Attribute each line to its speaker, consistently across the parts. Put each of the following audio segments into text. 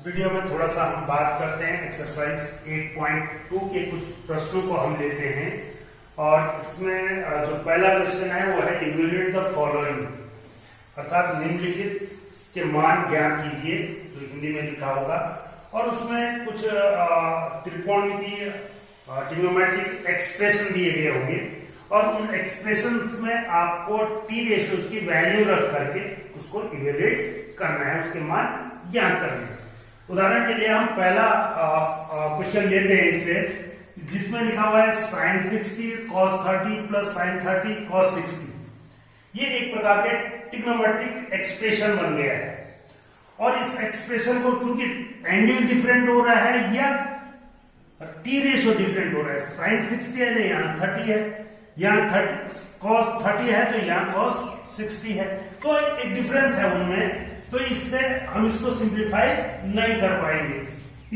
Speaker 1: Video में थोड़ा सा हम बात करते हैं एक्सरसाइज 8.2 के कुछ प्रश्नों को हम लेते हैं और इसमें जो पहला क्वेश्चन है वो है इवैल्यूएट द फॉलोइंग, अर्थात निम्नलिखित के मान ज्ञात कीजिए, जो हिंदी में लिखा होगा। और उसमें कुछ त्रिकोणमितीय ट्रिग्नोमेट्रिक एक्सप्रेशन दिए गए होंगे और उन एक्सप्रेशंस में आपको टी रेशियोज की वैल्यू रख करके उसको इवैल्यूएट करना है, उसके मान ज्ञात करने हैं। उदाहरण के लिए हम पहला क्वेश्चन लेते हैं इससे, जिसमें लिखा हुआ है sin 60 cos 30 plus sin 30 cos 60। ये एक प्रकार के ट्रिग्नोमेट्रिक एक्सप्रेशन बन गया है और इस एक्सप्रेशन को चूंकि एंगल डिफरेंट हो रहा है या टी रेशियो डिफरेंट हो रहा है, sin 60 है ना, यहाँ 30 है, यहाँ cos 30 है तो यहाँ cos 60 है, तो एक डिफरेंस है उनमें। तो इससे हम इसको सिंप्लीफाई नहीं कर पाएंगे।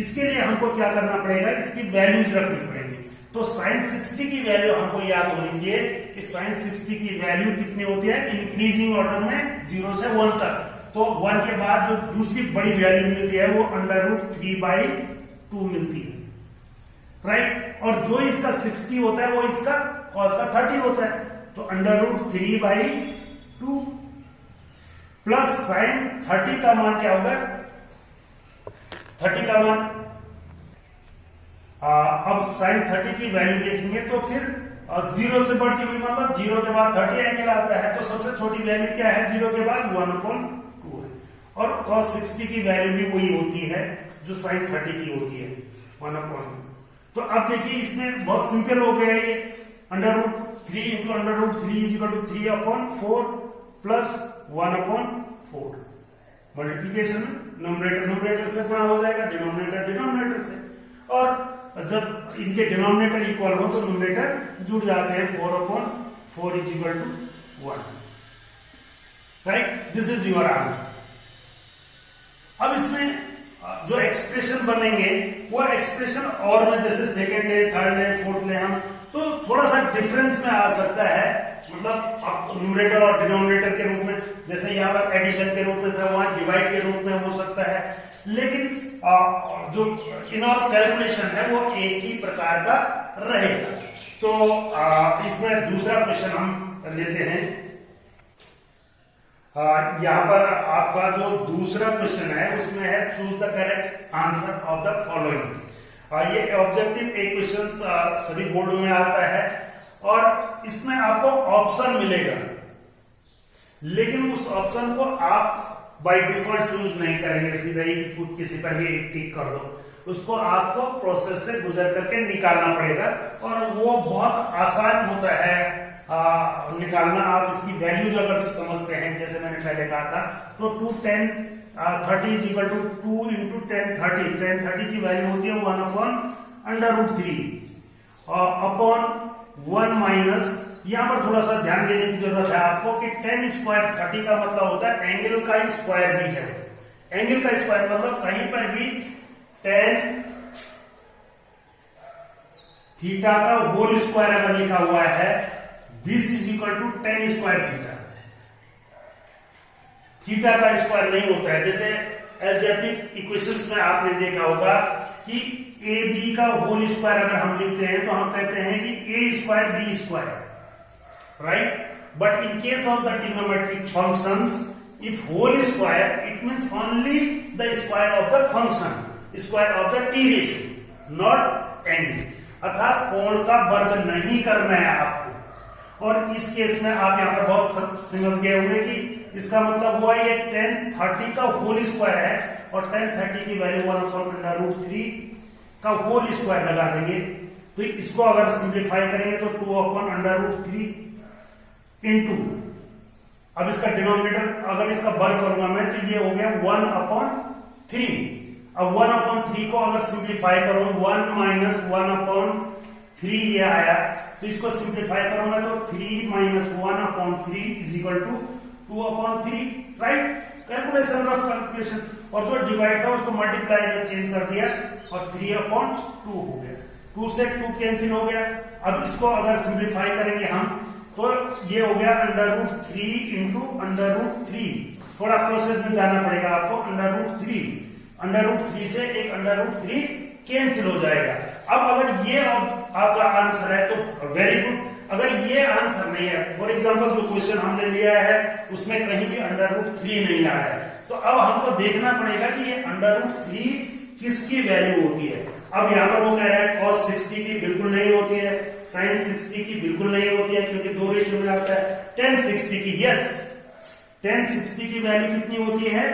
Speaker 1: इसके लिए हमको क्या करना पड़ेगा, इसकी वैल्यूज रखनी पड़ेगी। तो sin 60 की वैल्यू हमको याद होनी चाहिए कि sin 60 की वैल्यू कितनी होती है, इंक्रीजिंग ऑर्डर में 0 से 1 तक। तो 1 के बाद जो दूसरी बड़ी वैल्यू मिलती है वो √3/2 मिलती है, राइट। और जो इसका 60 होता है वो इसका cos का 30 होता है, तो √3/2 प्लस sin 30 का मान क्या होगा, 30 का मान अब sin 30 की वैल्यू देखेंगे तो फिर 0 से बढ़ती हुई, मतलब 0 के बाद 30 एंगल आता है, तो सबसे छोटी वैल्यू क्या है, 0 के बाद 1/2 है। और cos 60 की वैल्यू भी वही होती है जो sin 30 की होती है, 1/2। तो अब देखिए इसमें बहुत सिंपल हो गया ये, √3 इंटू √3 = 3/4 प्लस 1/4। मल्टीप्लीकेशन न्यूमरेटर से गुणा हो जाएगा, डिनोमिनेटर से, और जब इनके डिनोमिनेटर इक्वल हो तो न्यूमरेटर जुड़ जाते हैं, 4/4 = 1, right. This is your answer. अब इसमें जो एक्सप्रेशन बनेंगे वो एक्सप्रेशन और में जैसे सेकेंड ले, थर्ड ले, फोर्थ ले हम, तो थोड़ा सा डिफरेंस में आ सकता है, मतलब आप न्यूमरेटर और डिनोमिनेटर के रूप में, जैसे यहाँ पर एडिशन के रूप में था वहां डिवाइड के रूप में हो सकता है, लेकिन जो इन और कैलकुलेशन है वो एक ही प्रकार का रहेगा। तो इसमें दूसरा क्वेश्चन हम लेते हैं। यहाँ पर आपका जो दूसरा क्वेश्चन है उसमें है choose the correct answer of the following. ये ऑब्जेक्टिव एक क्वेश्चन सभी बोर्ड में आता है और इसमें आपको ऑप्शन मिलेगा, लेकिन उस ऑप्शन को आप बाय डिफॉल्ट चूज नहीं करेंगे, सीधा ही किसी पर भी एक टिक कर दो। उसको आपको प्रोसेस से गुजर करके निकालना पड़ेगा और वो बहुत आसान होता है निकालना। आप इसकी वैल्यूज अगर समझते हैं, जैसे मैंने पहले कहा था, तो 2 10 30 = 2 × 10 30, 10 30 की वैल्यू होती है 1/√3 अपॉन 1 माइनस, यहां पर थोड़ा सा ध्यान देने की जरूरत है आपको कि 10² 30 का मतलब होता है एंगल का स्क्वायर भी है। एंगल का स्क्वायर मतलब कहीं पर भी tan थीटा का होल स्क्वायर अगर लिखा हुआ है, this is equal to tan² theta. Theta का स्क्वायर नहीं होता है, जैसे अलजेब्रिक इक्वेशंस में आपने देखा होगा कि AB का होल स्क्वायर अगर हम लिखते हैं तो हम कहते हैं कि A² B², right. But in case of the trigonometric functions, if whole square it means only the square of the function, square of the T ratio, not angle, अर्थात कोण का वर्ग नहीं करना है आपको। और इस केस में आप यहाँ पर बहुत समझ गए होंगे कि इसका मतलब हुआ ये tan 30 का होल स्क्वायर है और tan 30 की वैल्यू 1/√3 का होल स्क्वायर लगा देंगे। तो इसको अगर सिंप्लीफाई करेंगे तो 2/√3 इंटू, अब इसका डिनोमिनेटर अगर इसका वर्ग करूंगा मैं तो ये हो गया 1/3। अब 1/3 को अगर सिंप्लीफाई करूं, 1 - 1/3 ये आया, तो इसको सिंप्लीफाई करूंगा तो 3 - 1/3 = 2/3, राइट। कैलकुलेशन, रफ कैलकुलेशन, और जो डिवाइड था उसको मल्टीप्लाई में चेंज कर दिया और 3/2 हो गया, 2 से 2 कैंसिल हो गया। अब इसको अगर सिंप्लीफाई करेंगे हम तो ये हो गया √3 × √3, थोड़ा प्रोसेस में जाना पड़ेगा आपको, √3 √3 से एक √3 कैंसिल हो जाएगा। अब अगर ये आपका आंसर है तो वेरी गुड, अगर ये आंसर नहीं है, फॉर एग्जांपल जो क्वेश्चन हमने लिया है उसमें कहीं भी √3 नहीं आया है, तो अब हमको देखना पड़ेगा कि ये √3 किसकी वैल्यू होती है। अब यहाँ पर वो कह रहा है cos 60 की बिल्कुल नहीं होती है, sin 60 की बिल्कुल नहीं होती है, क्योंकि 2 रेशियो में आता है। tan 60 की, यस, tan 60 की वैल्यू कितनी होती है,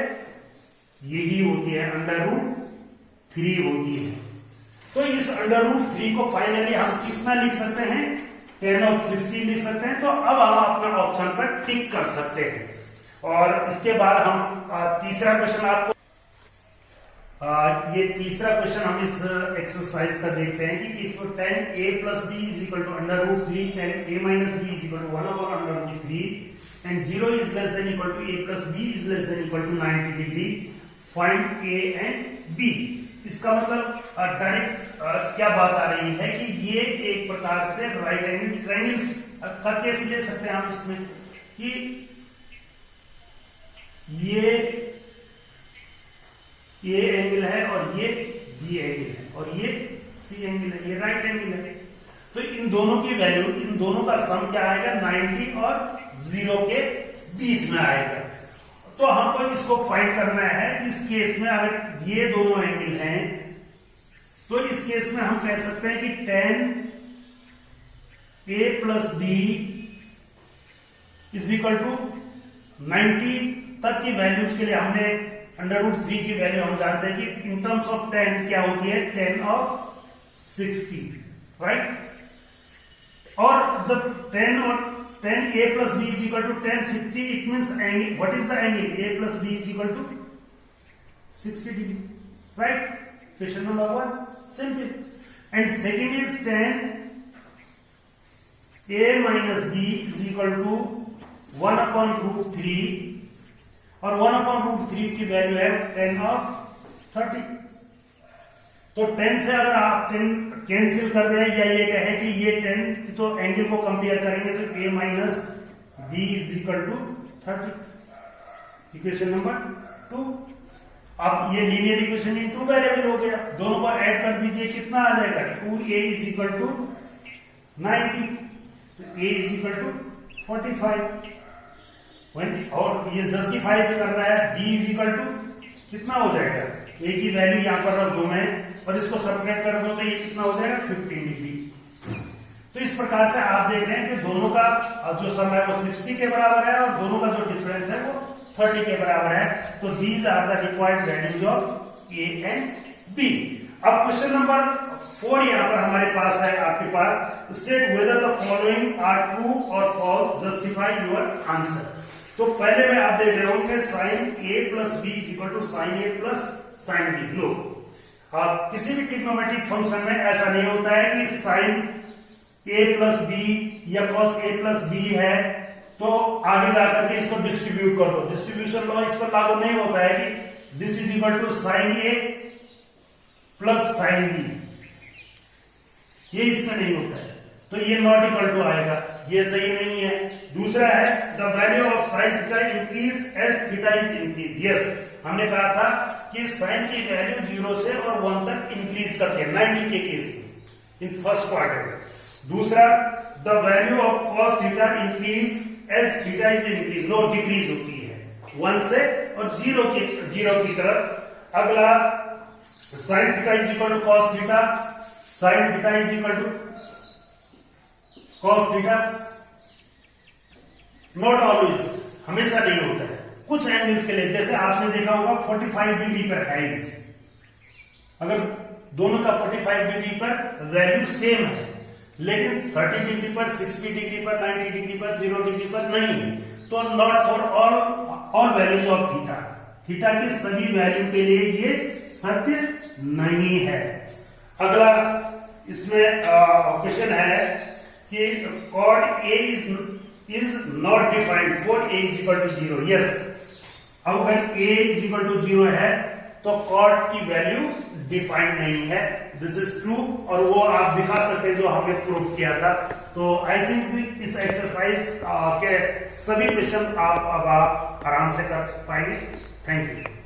Speaker 1: यही होती है, √3 होती है। तो इस √3 को फाइनली हम कितना लिख सकते हैं, tan of 60 लिख सकते हैं। तो अब हम अपना ऑप्शन पर टिक कर सकते हैं। और इसके बाद हम तीसरा क्वेश्चन आपको ये तीसरा क्वेश्चन हम इस एक्सरसाइज का देखते हैं कि if tan a plus b is equal to √3 tan a minus b is equal to 1/√3 and 0 is less than equal to a plus b is less than equal to 90 degree, find a and b। इसका मतलब direct क्या बात आ रही है कि ये एक प्रकार से राइट एंगल ट्रायंगल्स का केस ले सकते हैं हम इसमें, कि ये ए एंगल है और ये बी एंगल है और ये सी एंगल है, ये राइट एंगल है। तो इन दोनों की वैल्यू, इन दोनों का सम क्या आएगा, 90 और 0 के बीच में आएगा। तो हमको इसको फाइंड करना है। इस केस में अगर ये दोनों एंगल हैं तो इस केस में हम कह सकते हैं कि tan a plus b is equal to 90 तक की वैल्यूज के लिए हमने √3 की वैल्यू हम जानते हैं कि इन टर्म्स ऑफ tan क्या होती है, tan of 60, राइट। और जब tan a plus b is equal to tan 60, it means angle, what is the angle, a plus b is equal to 60 degree, right? Question number 1, simple. And second is tan a minus b is equal to 1/√3 और 1/√3 की value है tan of 30। तो 10 से अगर आप 10 cancel कर दें या ये कहें कि ये 10 तो एंगल को कंपेयर करेंगे तो a minus b is equal to 30। Equation number 2। अब ये लीनियर इक्वेशन इन 2 वेरिएबल हो गया, दोनों को ऐड कर दीजिए, कितना आ जाएगा, 2a इज इक्वल टू 90, तो a इज इक्वल टू 45। और ये जस्टिफाई भी कर रहा है, b इज इक्वल टू कितना हो जाएगा, a की वैल्यू यहां पर रख दो मैं और इसको सब्ट्रैक्ट कर दो तो ये कितना हो जाएगा, 15 डिग्री। तो इस प्रकार से आप देख रहे हैं कि दोनों का जो सम है वो 60 के बराबर है और दोनों का जो डिफरेंस है वो 30 के बराबर है। तो these are the required values of a and b। अब क्वेश्चन नंबर 4 यहाँ पर हमारे पास है, आपके पास state whether the following are true और फॉल्स, जस्टिफाई योर आंसर। तो पहले में आप देख रहे होंगे sin a plus b is equal to sin a plus sin b। लो, किसी भी ट्रिग्नोमेट्रिक फंक्शन में ऐसा नहीं होता है कि sin a plus b या cos a plus b है तो आगे जाकर के इसको डिस्ट्रीब्यूट कर दो। डिस्ट्रीब्यूशन लॉ इस पर लागू नहीं होता है कि this is equal to sin a प्लस sin b, ये इसमें नहीं होता है, तो ये नॉट इक्वल टू आएगा, ये सही नहीं है। दूसरा है the value of sine theta increase as theta is increase. Yes, हमने कहा था कि साइन की वैल्यू 0 से और 1 तक इंक्रीज करते हैं 90 के केस में इन फर्स्ट क्वार्टर। दूसरा the value of cos theta increase as theta is increase, no decrease होती है 1 से और 0 की तरफ। अगला sine theta is equal to cos theta, sine theta is equal to cos theta, not always, हमेशा नहीं होता है, कुछ एंगल्स के लिए। जैसे आपने देखा होगा 45 डिग्री पर है, अगर दोनों का 45 डिग्री पर वैल्यू सेम है लेकिन 30 डिग्री पर, 60 डिग्री पर, 90 डिग्री पर, 0 डिग्री पर नहीं है, तो not for all values of theta, theta की सभी वैल्यू के लिए ये सत्य नहीं है। अगला इसमें क्वेश्चन है कि code a is not defined for a is equal to 0। Yes, अब अगर a is equal to 0 है तो कॉड की वैल्यू डिफाइंड नहीं है, दिस इज ट्रू, और वो आप दिखा सकते हैं जो हमने प्रूफ किया था। तो आई थिंक इस एक्सरसाइज के सभी क्वेश्चन आप अब आराम से कर पाएंगे। Thank you.